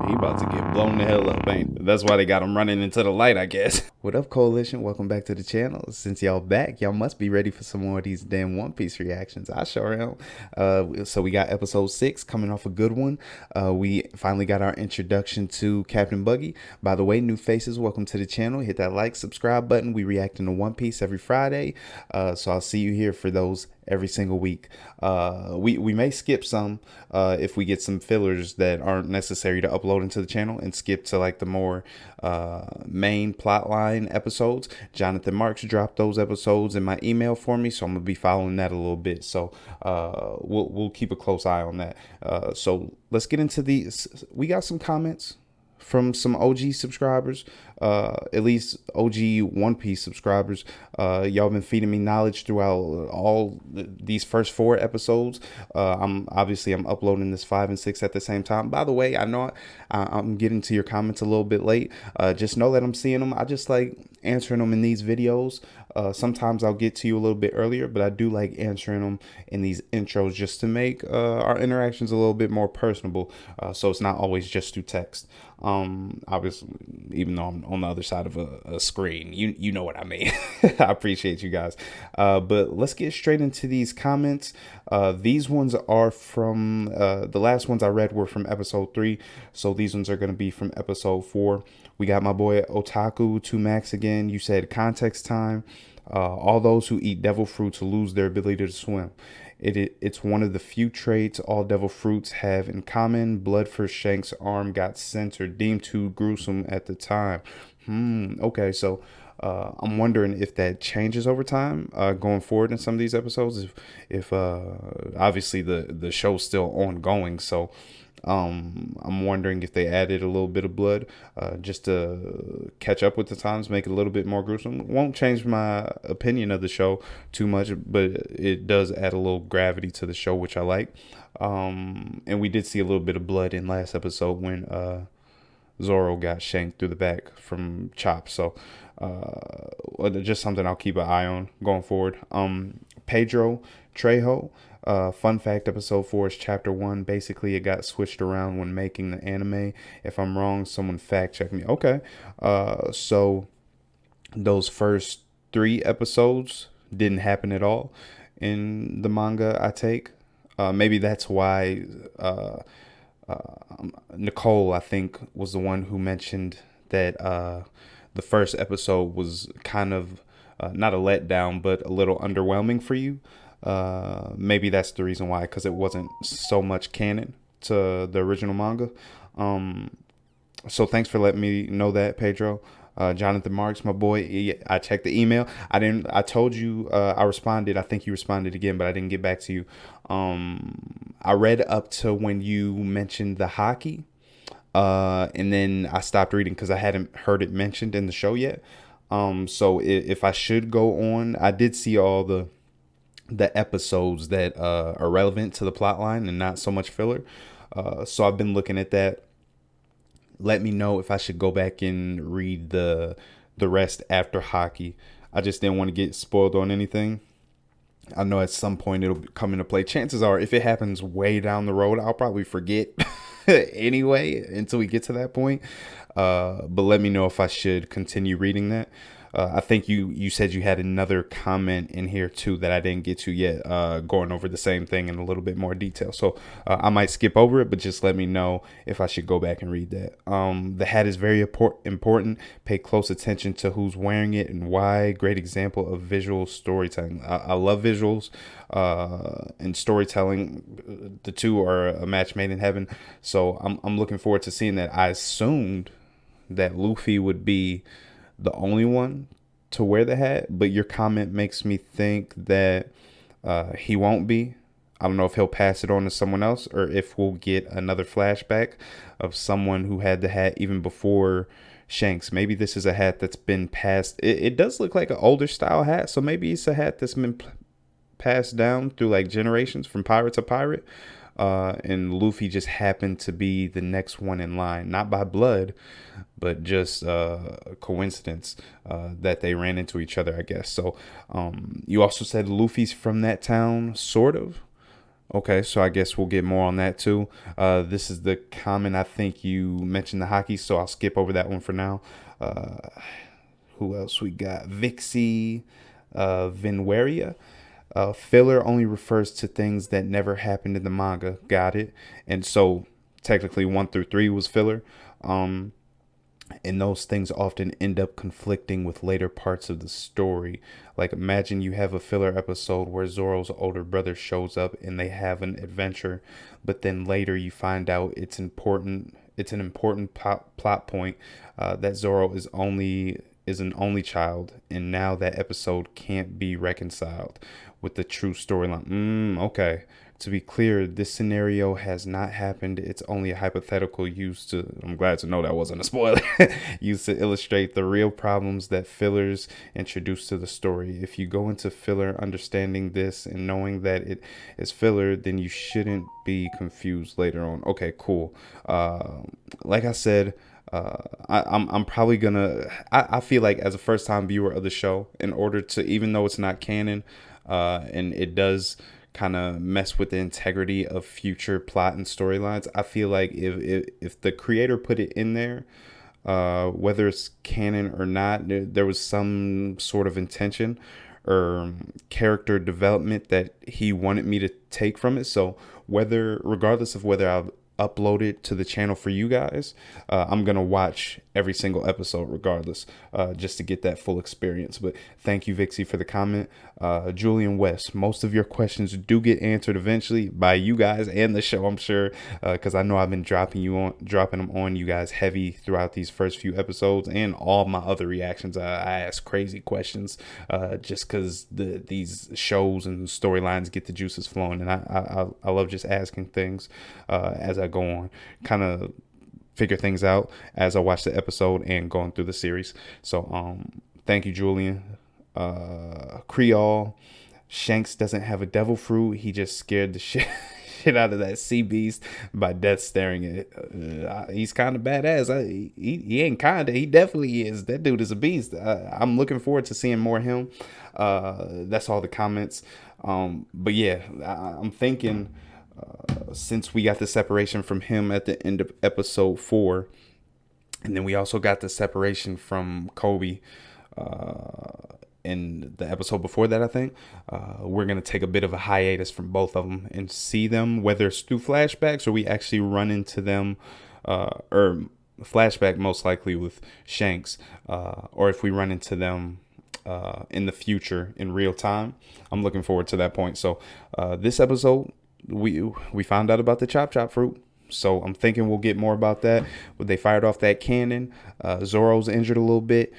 He about to get blown the hell up, ain't it? That's why they got him running into the light, I guess. What up, Coalition? Welcome back to the channel. Since y'all back, y'all must be ready for some more of these damn One Piece reactions. I sure am. So we got episode 6 coming off a good one. We finally got our introduction to Captain Buggy. By the way, new faces, welcome to the channel. Hit that like, subscribe button. We reacting to One Piece every Friday. So I'll see you here for those every single week. We may skip some if we get some fillers that aren't necessary to upload into the channel, and skip to like the more main plotline episodes. Jonathan Marks dropped those episodes in my email for me, so I'm gonna be following that a little bit. So we'll keep a close eye on that. So let's get into these. We got some comments from some OG subscribers, at least OG One Piece subscribers. Y'all been feeding me knowledge throughout all these first 4 episodes. I'm uploading this 5 and 6 at the same time. By the way, I know I'm getting to your comments a little bit late. Just know that I'm seeing them. I just like answering them in these videos. Sometimes I'll get to you a little bit earlier, but I do like answering them in these intros just to make our interactions a little bit more personable. So it's not always just through text. Obviously, even though I'm on the other side of a screen, you know what I mean. I appreciate you guys. But let's get straight into these comments. These ones are from the last ones I read were from episode 3, so these ones are going to be from episode 4. We got my boy Otaku 2 Max again. You said context time. All those who eat devil fruits lose their ability to swim. It's one of the few traits all devil fruits have in common. Blood for Shank's arm got censored, deemed too gruesome at the time. Okay, so I'm wondering if that changes over time, going forward in some of these episodes. If obviously the show's still ongoing, so I'm wondering if they added a little bit of blood just to catch up with the times, make it a little bit more gruesome. Won't change my opinion of the show too much, but it does add a little gravity to the show, which I like. And we did see a little bit of blood in last episode when Zoro got shanked through the back from Chop. So just something I'll keep an eye on going forward. Pedro Trejo. Fun fact, episode 4 is chapter 1. Basically, it got switched around when making the anime. If I'm wrong, someone fact check me. Okay. So those first 3 episodes didn't happen at all in the manga, I take. Maybe that's why Nicole, I think, was the one who mentioned that the first episode was kind of not a letdown, but a little underwhelming for you. Maybe that's the reason why, because it wasn't so much canon to the original manga. So thanks for letting me know that, Pedro. Jonathan Marks, my boy, I checked the email. I told you I responded. I think you responded again, but I didn't get back to you. I read up to when you mentioned the hockey, and then I stopped reading because I hadn't heard it mentioned in the show yet. So if I should go on, I did see all the episodes that are relevant to the plot line and not so much filler. So I've been looking at that. Let me know if I should go back and read the rest after hockey. I just didn't want to get spoiled on anything. I know at some point it'll come into play. Chances are, if it happens way down the road, I'll probably forget anyway until we get to that point. But let me know if I should continue reading that. I think you said you had another comment in here too that I didn't get to yet, going over the same thing in a little bit more detail. So I might skip over it, but just let me know if I should go back and read that. The hat is very important. Pay close attention to who's wearing it and why. Great example of visual storytelling. I love visuals and storytelling. The two are a match made in heaven. So I'm looking forward to seeing that. I assumed that Luffy would be the only one to wear the hat, but your comment makes me think that he won't be. I don't know if he'll pass it on to someone else, or if we'll get another flashback of someone who had the hat even before Shanks. Maybe this is a hat that's been passed. It does look like an older style hat, so maybe it's a hat that's been passed down through like generations from pirate to pirate. And Luffy just happened to be the next one in line, not by blood, but just a coincidence that they ran into each other, I guess. So you also said Luffy's from that town, sort of. Okay, so I guess we'll get more on that too. This is the comment. I think you mentioned the hockey, so I'll skip over that one for now. Uh, who else we got? Vixie, Vinwaria. Filler only refers to things that never happened in the manga. Got it. And so technically 1 through 3 was filler. Um, and those things often end up conflicting with later parts of the story. Like, imagine you have a filler episode where Zoro's older brother shows up and they have an adventure, but then later you find out it's an important plot point, that Zoro is an only child, and now that episode can't be reconciled with the true storyline. Okay. To be clear, this scenario has not happened. It's only a hypothetical used to, I'm glad to know that wasn't a spoiler, used to illustrate the real problems that fillers introduce to the story. If you go into filler understanding this and knowing that it is filler, then you shouldn't be confused later on. Okay, cool. Like I said, I'm probably gonna, I feel like as a first time viewer of the show, in order to, even though it's not canon, and it does kind of mess with the integrity of future plot and storylines, I feel like if the creator put it in there, whether it's canon or not, there was some sort of intention or character development that he wanted me to take from it. So regardless of whether I've uploaded to the channel for you guys, I'm gonna watch every single episode regardless, just to get that full experience. But thank you, Vixie, for the comment. Julian West, most of your questions do get answered eventually by you guys and the show, I'm sure, because I know I've been dropping them on you guys heavy throughout these first few episodes and all my other reactions. I ask crazy questions, just because these shows and storylines get the juices flowing, and I love just asking things as I go on, kind of figure things out as I watch the episode and going through the series. So thank you, Julian. Creole, Shanks doesn't have a devil fruit. He just scared the shit out of that sea beast by death staring at it. He's kind of badass. He ain't kinda, he definitely is. That dude is a beast. I'm looking forward to seeing more of him. That's all the comments. But yeah, I'm thinking, since we got the separation from him at the end of episode 4, and then we also got the separation from Kobe in the episode before that, I think, we're going to take a bit of a hiatus from both of them and see them, whether it's through flashbacks or we actually run into them, or flashback most likely with Shanks, or if we run into them in the future in real time. I'm looking forward to that point. So this episode, we found out about the chop fruit. So I'm thinking we'll get more about that. They fired off that cannon. Zoro's injured a little bit.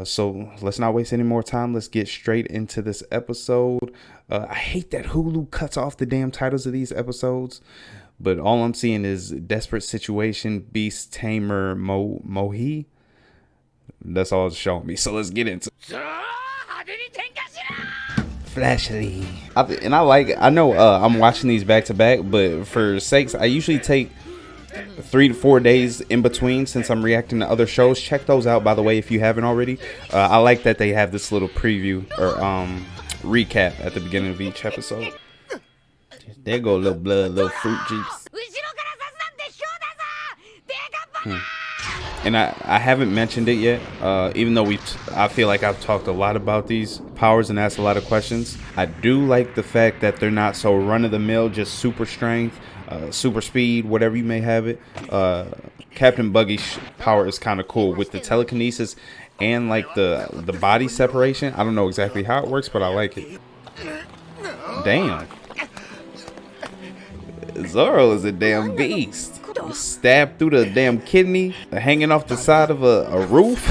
So let's not waste any more time. Let's get straight into this episode. I hate that Hulu cuts off the damn titles of these episodes. But all I'm seeing is Desperate Situation, Beast Tamer, Mohi. That's all it's showing me. So let's get into it. Flashly. I know I'm watching these back to back, but for sakes, I usually take 3 to 4 days in between since I'm reacting to other shows. Check those out, by the way, if you haven't already. I like that they have this little preview or recap at the beginning of each episode. There go little blood, little fruit juice. And I haven't mentioned it yet, even though I feel like I've talked a lot about these powers and asked a lot of questions. I do like the fact that they're not so run-of-the-mill, just super strength, super speed, whatever you may have it. Captain Buggy's power is kind of cool with the telekinesis and like the body separation. I don't know exactly how it works, but I like it. Damn. Zoro is a damn beast. Stabbed through the damn kidney, hanging off the side of a roof,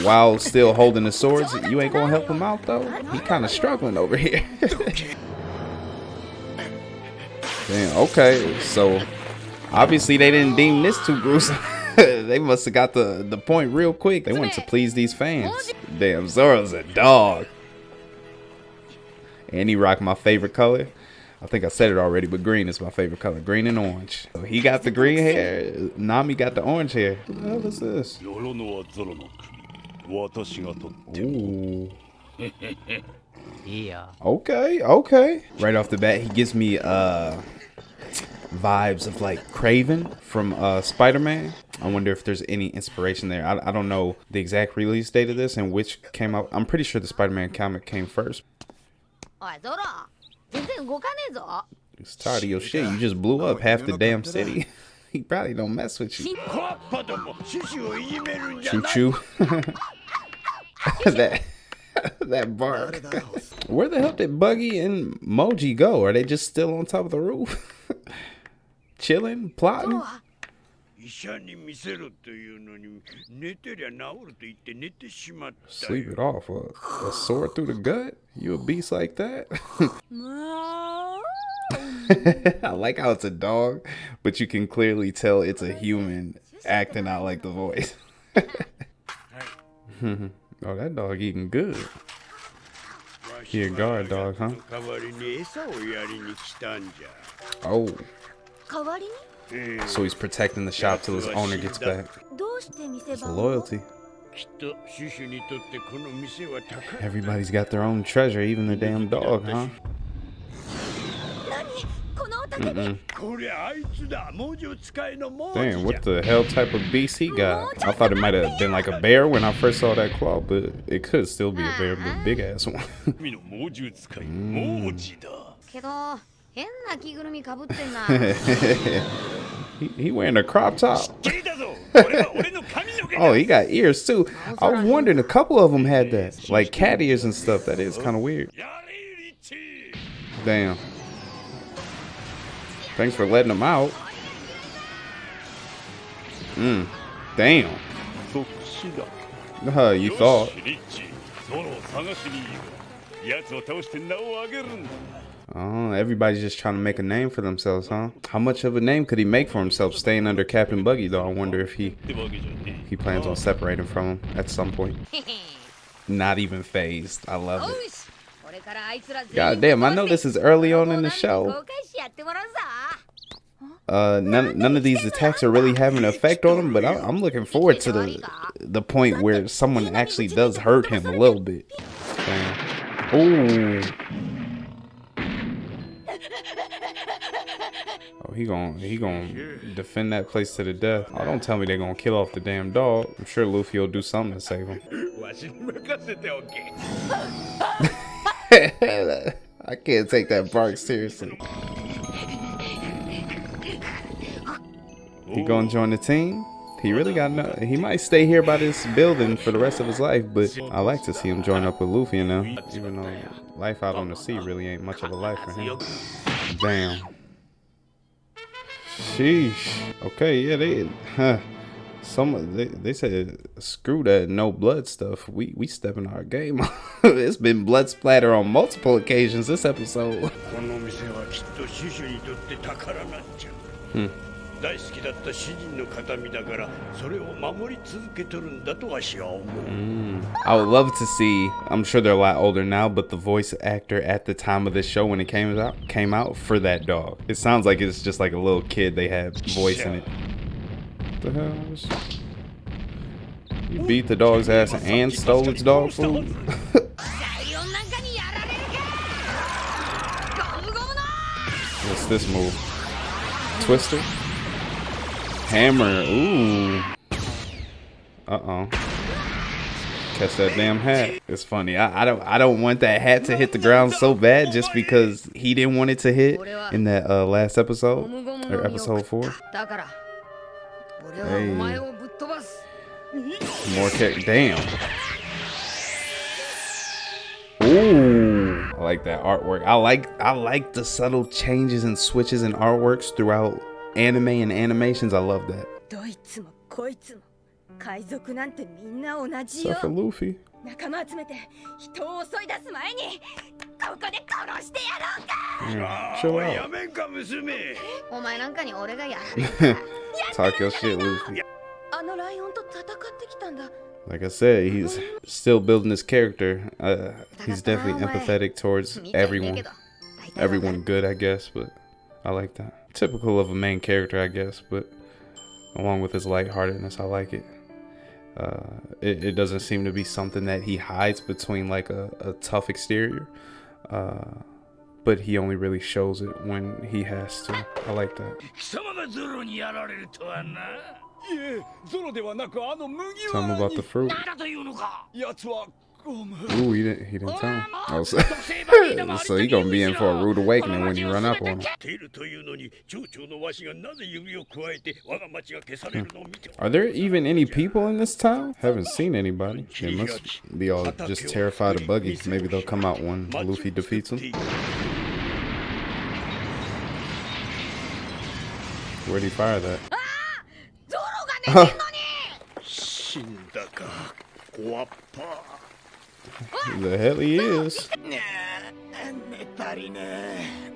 while still holding the swords. You ain't gonna help him out though. He kind of struggling over here. Damn. Okay, so obviously they didn't deem this too gruesome. They must have got the point real quick. They wanted to please these fans. Damn, Zoro's a dog. And he rocked my favorite color. I think I said it already, but green is my favorite color. Green and orange. So he got the green hair. Nami got the orange hair. What the hell is this? Ooh. Yeah. Okay, okay. Right off the bat, he gives me vibes of like Craven from Spider-Man. I wonder if there's any inspiration there. I don't know the exact release date of this and which came out. I'm pretty sure the Spider-Man comic came first. He's tired of your shit. You just blew up half the damn city. He probably don't mess with you. Choo choo. that bark. Where the hell did Buggy and Moji go? Are they just still on top of the roof? Chilling? Plotting? Sleep it off. A sword through the gut? You a beast like that? I like how it's a dog, but you can clearly tell it's a human acting out like the voice. Oh, that dog eating good. He a guard dog, huh? Oh. So he's protecting the shop till his owner gets back. It's loyalty. Everybody's got their own treasure, even the damn dog, huh? Damn, what the hell type of beast he got? I thought it might have been like a bear when I first saw that claw, but it could still be a bear, but big ass one. He wearing a crop top. Oh, he got ears too. I was wondering, a couple of them had that, like cat ears and stuff. That is kind of weird. Damn. Thanks for letting him out. Damn. You thought. Oh, everybody's just trying to make a name for themselves, huh? How much of a name could he make for himself staying under Captain Buggy, though? I wonder if he plans on separating from him at some point. Not even phased. I love it. God damn, I know this is early on in the show. None of these attacks are really having an effect on him, but I'm looking forward to the point where someone actually does hurt him a little bit. Ooh. Oh, he gonna defend that place to the death. Oh, don't tell me they're gonna kill off the damn dog. I'm sure Luffy will do something to save him. I can't take that bark seriously. He gonna join the team? He really got no. He might stay here by this building for the rest of his life, but I like to see him join up with Luffy, you know. Even though life out on the sea really ain't much of a life for him. Damn. Sheesh. Okay, yeah, they said screw that no blood stuff. We stepping our game. It's been blood splatter on multiple occasions this episode. I would love to see, I'm sure they're a lot older now, but the voice actor at the time of this show when it came out for that dog. It sounds like it's just like a little kid they had voicing it. What the hell? You beat the dog's ass and stole its dog food? What's this move? Twister? Hammer. Ooh. Uh-oh. Catch that damn hat. It's funny. I don't want that hat to hit the ground so bad just because he didn't want it to hit in that last episode or episode 4. Hey. More kick. Damn. Ooh. I like that artwork. I like the subtle changes and switches in artworks throughout anime and animations. I love that. Except for Luffy. Chill out. Talk your shit, Luffy. Like I said, he's still building his character. He's definitely empathetic towards everyone. Everyone good, I guess, but I like that. Typical of a main character, I guess, but along with his lightheartedness, I like it. It doesn't seem to be something that he hides between like a tough exterior, but he only really shows it when he has to. I like that. Tell him about the fruit. Ooh, he didn't tell him. Oh, so he gonna be in for a rude awakening when you run up on him. Are there even any people in this town? Haven't seen anybody. They must be all just terrified of Buggy. Maybe they'll come out when Luffy defeats him. Where'd he fire that? The hell he is.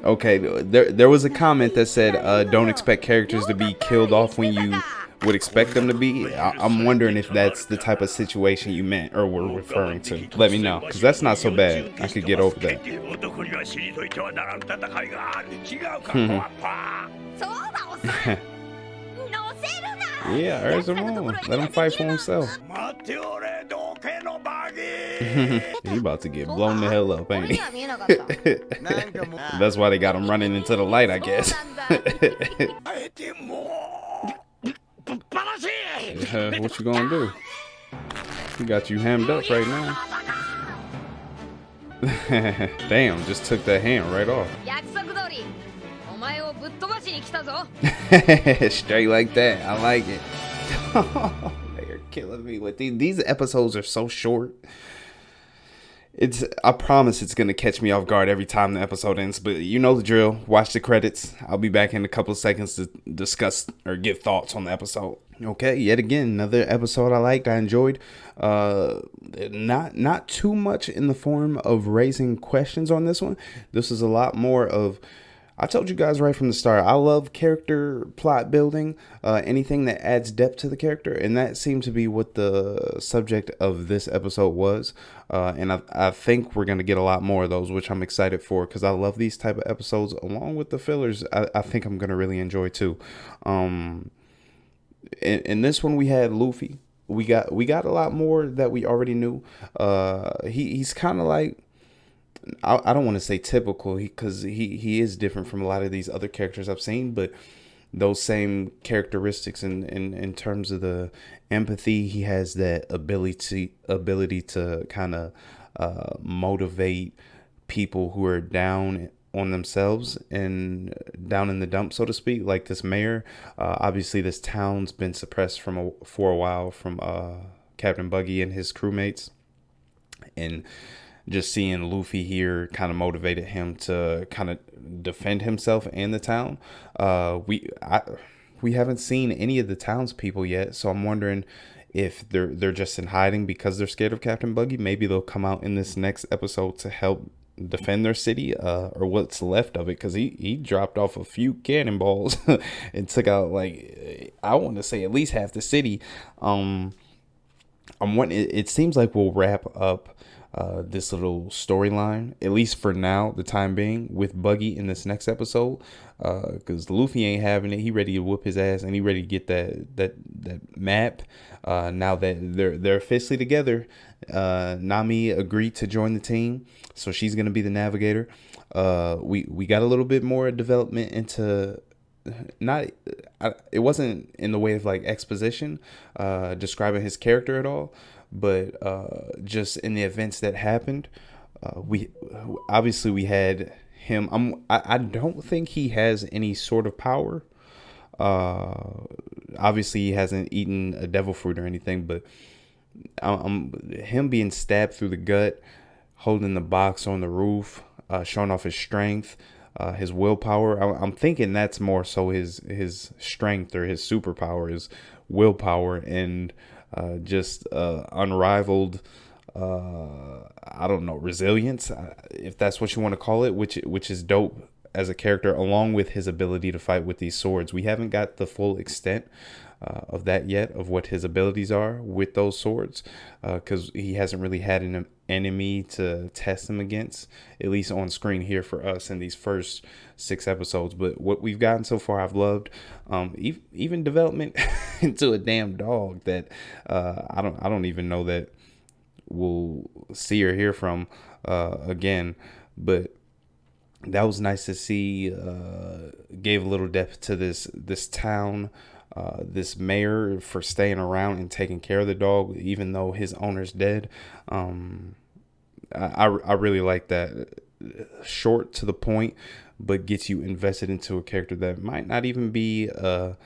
Okay, there was a comment that said don't expect characters to be killed off when you would expect them to be. I'm wondering if that's the type of situation you meant or were referring to. Let me know, because that's not so bad. I could get over that. Yeah, urge him on. Let him fight for himself. He about to get blown the hell up, ain't he? That's why they got him running into the light, I guess. What you gonna do? He got you hemmed up right now. Damn, just took that hand right off. Straight like that. I like it. They're killing me with these episodes are so short. I promise it's gonna catch me off guard every time the episode ends, but you know the drill. Watch the credits. I'll be back in a couple of seconds to discuss or give thoughts on the episode. Okay, yet again, another episode I liked, I enjoyed. Not too much in the form of raising questions on this one. This is a lot more of, I told you guys right from the start, I love character plot building, anything that adds depth to the character, and that seemed to be what the subject of this episode was. And I think we're going to get a lot more of those, which I'm excited for, because I love these type of episodes, along with the fillers. I think I'm going to really enjoy too. In this one, we had Luffy. We got a lot more that we already knew. He's kind of like, I don't want to say typical, because he is different from a lot of these other characters I've seen, but those same characteristics in terms of the empathy. He has that ability to kind of motivate people who are down on themselves and down in the dump, so to speak, like this mayor. Obviously this town's been suppressed for a while from Captain Buggy and his crewmates, and just seeing Luffy here kind of motivated him to kind of defend himself and the town. We haven't seen any of the townspeople yet, so I'm wondering if they're just in hiding because they're scared of Captain Buggy. Maybe they'll come out in this next episode to help defend their city, or what's left of it, because he dropped off a few cannonballs and took out, like, I want to say at least half the city. It seems like we'll wrap up this little storyline, at least for now, the time being, with Buggy in this next episode, because Luffy ain't having it. He ready to whoop his ass, and he ready to get that map. Now that they're officially together, Nami agreed to join the team, so she's gonna be the navigator. We got a little bit more development into, it wasn't in the way of like exposition, describing his character at all, but just in the events that happened. We had him. I don't think he has any sort of power. Obviously he hasn't eaten a devil fruit or anything, but him being stabbed through the gut, holding the box on the roof, showing off his strength, his willpower. I'm thinking that's more so his strength, or his superpower is willpower, and just unrivaled, I don't know, resilience, if that's what you want to call it, which is dope as a character, along with his ability to fight with these swords. We haven't got the full extent of that yet, of what his abilities are with those swords, because he hasn't really had an enemy to test him against, at least on screen here for us in these first 6 episodes. But what we've gotten so far, I've loved. Even development into a damn dog that I don't even know that we'll see or hear from again. But that was nice to see. Gave a little depth to this town, this mayor for staying around and taking care of the dog, even though his owner's dead. I really like that. Short to the point, but gets you invested into a character that might not even be or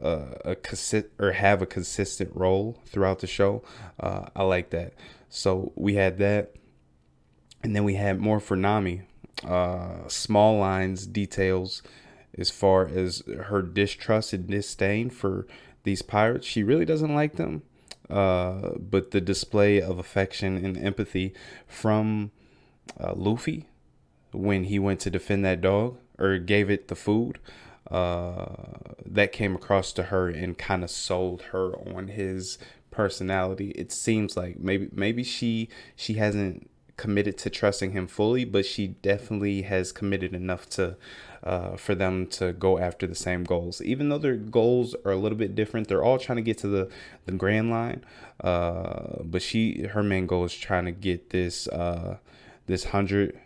have a consistent role throughout the show. I like that. So we had that, and then we had more for Nami. Small lines, details as far as her distrust and disdain for these pirates. She really doesn't like them. But the display of affection and empathy from Luffy when he went to defend that dog or gave it the food, that came across to her and kind of sold her on his personality. It seems like maybe she hasn't committed to trusting him fully, but she definitely has committed enough to for them to go after the same goals. Even though their goals are a little bit different, they're all trying to get to the Grand Line. But her main goal is trying to get this 100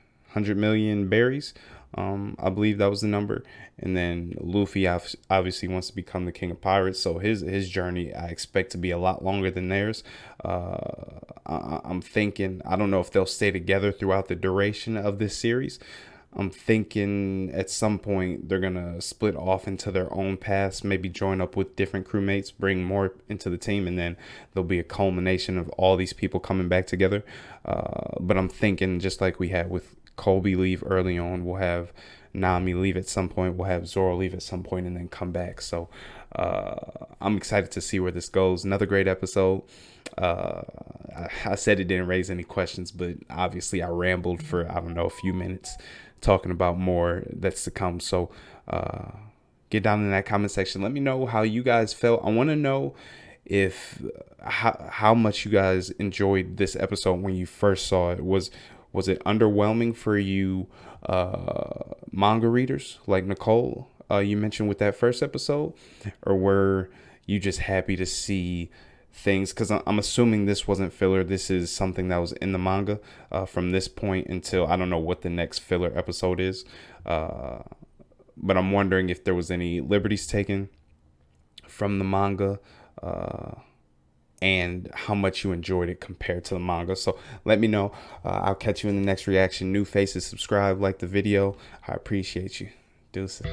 million berries. I believe that was the number. And then Luffy obviously wants to become the king of pirates. So his journey, I expect to be a lot longer than theirs. I'm thinking, I don't know if they'll stay together throughout the duration of this series. I'm thinking at some point they're going to split off into their own paths, maybe join up with different crewmates, bring more into the team, and then there'll be a culmination of all these people coming back together. But I'm thinking just like we had with Kobe leave early on, we'll have Nami leave at some point, we'll have Zoro leave at some point, and then come back. So I'm excited to see where this goes. Another great episode. I said it didn't raise any questions, but obviously I rambled for, I don't know, a few minutes talking about more that's to come. So get down in that comment section. Let me know how you guys felt. I want to know if how much you guys enjoyed this episode when you first saw it. Was it underwhelming for you manga readers like Nicole you mentioned with that first episode, or were you just happy to see things? Because I'm assuming this wasn't filler. This is something that was in the manga from this point until I don't know what the next filler episode is. But I'm wondering if there was any liberties taken from the manga and how much you enjoyed it compared to the manga. So let me know. I'll catch you in the next reaction. New faces, subscribe, like the video. I appreciate you. Deuces.